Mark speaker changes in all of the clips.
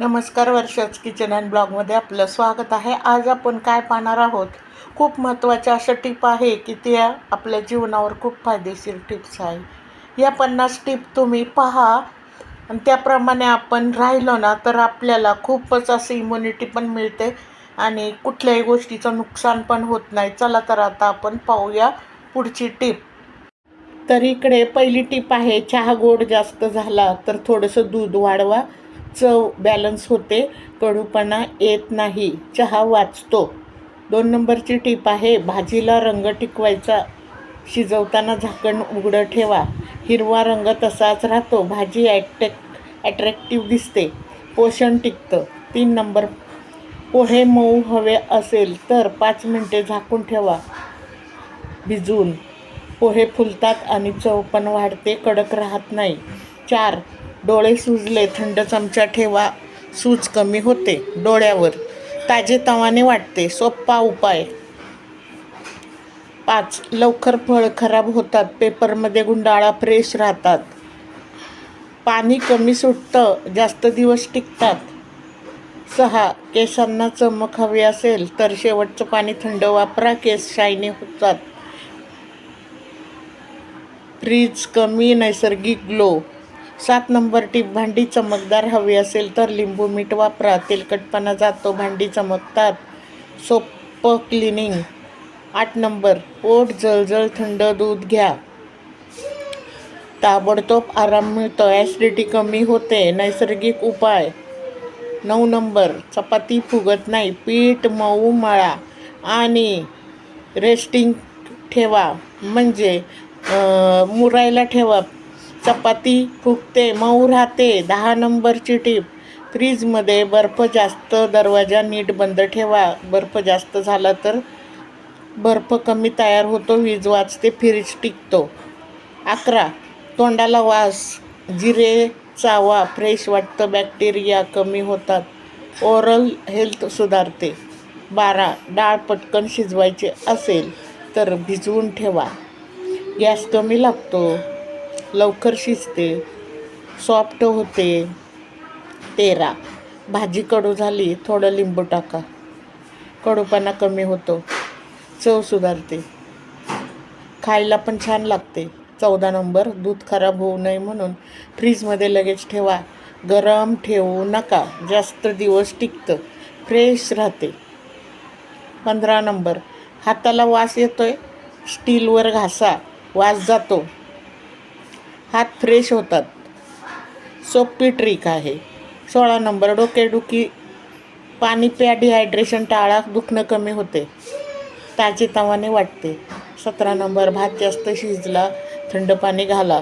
Speaker 1: नमस्कार, वर्षाच kitchen and ब्लॉगमध्ये आपलं स्वागत आहे. आज आपण काय पाहणार आहोत, खूप महत्त्वाच्या अशा टिप आहे की त्या आपल्या जीवनावर खूप फायदेशीर टिप्स आहे. या 50 टिप तुम्ही पहा आणि त्याप्रमाणे आपण राहिलो ना तर आपल्याला खूपच असं इम्युनिटी पण मिळते आणि कुठल्याही गोष्टीचं नुकसान पण होत नाही. चला तर आता आपण पाहूया पुढची टिप. तर इकडे पहिली टिप आहे, चहा गोड जास्त झाला तर थोडंसं दूध वाढवा, चव बॅलन्स होते, कडूपणा येत नाही, चहा वाचतो. 2 नंबरची टिप आहे, भाजीला रंग टिकवायचा, शिजवताना झाकण उघडं ठेवा, हिरवा रंग तसाच राहतो, भाजी ॲट्रॅक्टिव्ह दिसते, पोषण टिकतं. 3 नंबर, पोहे मऊ हवे असेल तर 5 मिनिटे झाकून ठेवा भिजवून, पोहे फुलतात आणि चव पण वाढते, कडक राहत नाही. 4, डोळे सुजले थंड चमचा ठेवा, सूज कमी होते डोळ्यावर, ताजेतवाने वाटते, सोपा उपाय. 5, लवकर फळ खराब होतात, पेपरमध्ये गुंडाळा, फ्रेश राहतात. पाणी कमी सुटतं, जास्त दिवस टिकतात. 6, केसांना चमक हवी असेल तर शेवटचं पाणी थंड वापरा, केस शायनी होतात. फ्रीज कमी नैसर्गिक ग्लो. 7 नंबर टिप, भांडी चमकदार हवी असेल तर लिंबू मीठ वापरा, तेलकटपणा जातो, भांडी चमकतात, सोपं क्लिनिंग. 8 नंबर, पोट जळजळ थंड दूध घ्या, ताबडतोब आराम मिळतो, ॲसिडिटी कमी होते, नैसर्गिक उपाय. 9 नंबर, चपाती फुगत नाही, पीठ मऊ मळा आणि रेस्टिंग ठेवा, म्हणजे मुरायला ठेवा, चपाती फुगते, मऊ राहते. 10 नंबरची टिप, फ्रीजमध्ये बर्फ जास्त, दरवाजा नीट बंद ठेवा, बर्फ जास्त झाला तर बर्फ कमी तयार होतो, वीज वाचते, फ्रीज टिकतो. 11, तोंडाला वास, जिरे चावा, फ्रेश वाटतं, बॅक्टेरिया कमी होतात, ओरल हेल्थ सुधारते. 12, डाळ पटकन शिजवायची असेल तर भिजवून ठेवा, गॅस कमी लागतो, लवकर शिजते, सॉफ्ट होते. 13, भाजी कडू झाली थोडं लिंबू टाका, कडूपणा कमी होतो, चव सुधारते, खायला पण छान लागते. 14 नंबर, दूध खराब होऊ नये म्हणून फ्रीजमध्ये लगेच ठेवा, गरम ठेवू नका, जास्त दिवस टिकतं, फ्रेश राहते. 15 नंबर, हाताला वास येतोय, स्टीलवर घासा, वास जातो, हात फ्रेश होतात, सोपी ट्रिक आहे. 16 नंबर, डोकेदुखी, पाणी प्या, डिहायड्रेशन टाळा, दुखणं कमी होते, ताजेतवाने वाटते. 17 नंबर, भात जास्त शिजला, थंड पाणी घाला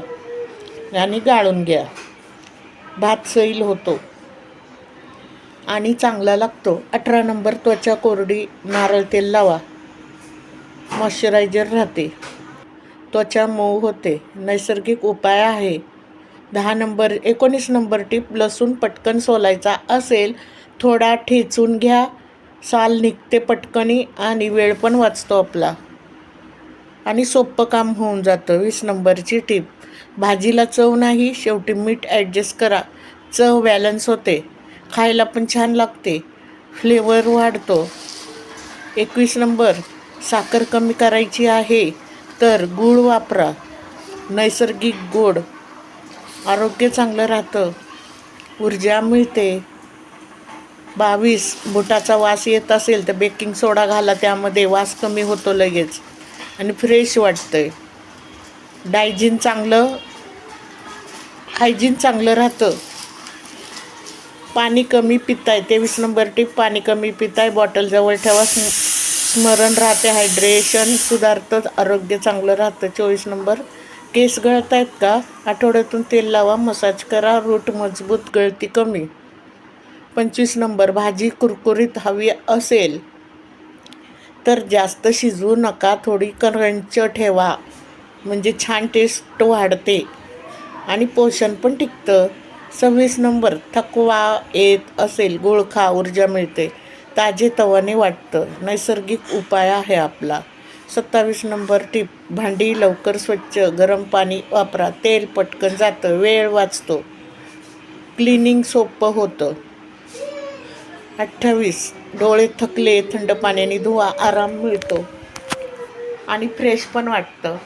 Speaker 1: आणि गाळून घ्या, भात सैल होतो आणि चांगला लागतो. 18 नंबर, त्वचा कोरडी, नारळ तेल लावा, मॉइश्चरायझर राहते, त्वचा मऊ होते, नैसर्गिक उपाय आहे. 19 नंबर टिप, लसूण पटकन सोलायचा असेल थोडा ठेचून घ्या, साल निघते पटकनी आणि वेळ पण वाचतो आपला आणि सोपं काम होऊन जातं. 20 नंबरची टिप, भाजीला चव नाही, शेवटी मीठ ॲडजस्ट करा, चव बॅलन्स होते, खायला पण छान लागते, फ्लेवर वाढतो. 21 नंबर, साखर कमी करायची आहे तर गूळ वापरा, नैसर्गिक गोड, आरोग्य चांगलं राहतं, ऊर्जा मिळते. 22, बुटाचा वास येत असेल तर बेकिंग सोडा घाला, त्यामध्ये वास कमी होतो लगेच आणि फ्रेश वाटतंय. हायजीन चांगलं राहतं. पाणी कमी पिताय, 23 नंबर टिप, पाणी कमी पिताय, बॉटल जवळ ठेवा, स्मरण राहते, हायड्रेशन सुधारतं, आरोग्य चांगलं राहतं. 24 नंबर, केस गळत आहेत का, आठवड्यातून तेल लावा, मसाज करा, रूट मजबूत, गळती कमी. 25 नंबर, भाजी कुरकुरीत हवी असेल तर जास्त शिजवू नका, थोडी क्रंच ठेवा, म्हणजे छान टेस्ट वाढते आणि पोषण पण टिकतं. 26 नंबर, थकवा येत असेल गूळ खा, ऊर्जा मिळते, ताजेतवाने वाटतं, नैसर्गिक उपाय आहे आपला. 27 नंबर टिप, भांडी लवकर स्वच्छ, गरम पाणी वापरा, तेल पटकन जातं, वेळ वाचतो, क्लिनिंग सोपं होतं. 28 डोळे थकले थंड पाण्याने धुवा, आराम मिळतो आणि फ्रेश पण वाटतं,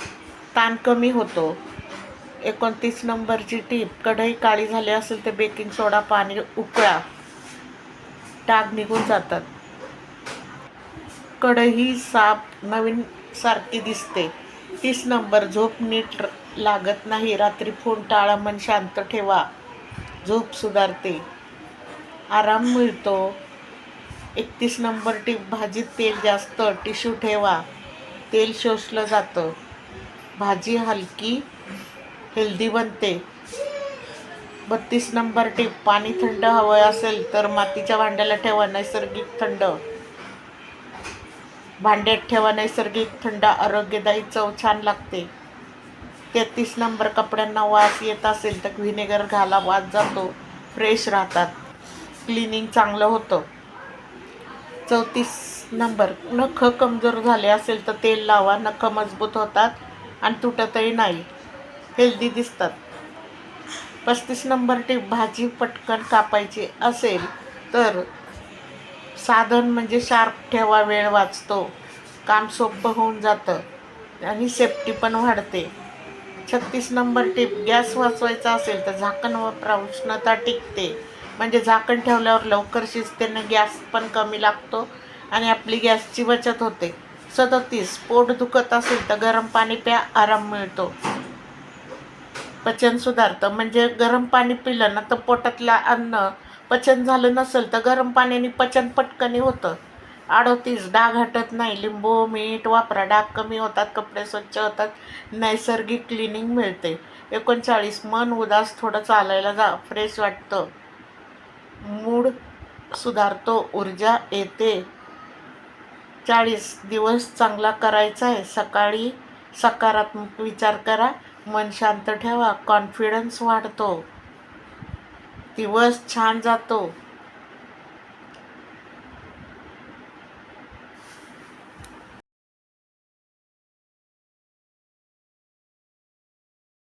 Speaker 1: ताण कमी होतो. 29 नंबरची टीप, कढई काळी झाली असेल तर बेकिंग सोडा पाणी उकळा, डाग निघून जातात. कढई साफ नवीन सारखी दिसते. 30 नंबर, झोप नीट लागत नाही, रात्री फोन टाळा, मन शांत ठेवा, झोप सुधारते, आराम मिळतो. 31 नंबर टीप, भाजीत तेल जास्त, टिश्यू ठेवा, तेल शोषलं जातं, भाजी हलकी हेल्दी बनते. 32 नंबर टीप, पाणी थंड हवं असेल तर मातीच्या भांड्याला ठेवा, नैसर्गिक थंड भांड्यात ठेवा, नैसर्गिक थंड आरोग्यदायी चव छान लागते. 33 नंबर, कपड्यांना वास येत असेल तर व्हिनेगर घाला, वास जातो, फ्रेश राहतात, क्लिनिंग चांगलं होतं. 34 नंबर, नख कमजोर झाले असेल तर तेल लावा, नख मजबूत होतात आणि तुटतही नाही, हेल्दी दिसतात. 35 नंबर टीप, भाजी पटकन कापायची असेल तर साधन म्हणजे शार्प ठेवा, वेळ वाचतो, काम सोपं होऊन जातं आणि सेफ्टी पण वाढते. 36 नंबर टीप, गॅस वाचवायचा असेल तर झाकण वापरा, उष्णता टिकते, म्हणजे झाकण ठेवल्यावर लवकर शिजते, गॅस पण कमी लागतो आणि आपली गॅसची बचत होते. 37, पोट दुखत असेल तर गरम पाणी प्या, आराम मिळतो, पचन सुधारतं, म्हणजे गरम पाणी पिलं ना तर पोटातलं अन्न पचन झालं नसेल तर गरम पाण्याने पचन पटकन होतं. 38, डाग हटत नाही, लिंबू मीठ वापरा, डाग कमी होतात, कपडे स्वच्छ होतात, नैसर्गिक क्लिनिंग मिळते. 39, मन उदास, थोडं चालायला जा, फ्रेश वाटतं, मूड सुधारतो, ऊर्जा येते. 40, दिवस चांगला करायचा आहे, सकाळी सकारात्मक विचार करा, मन शांत ठेवा, कॉन्फिडन्स वाढतो, दिवस छान जातो.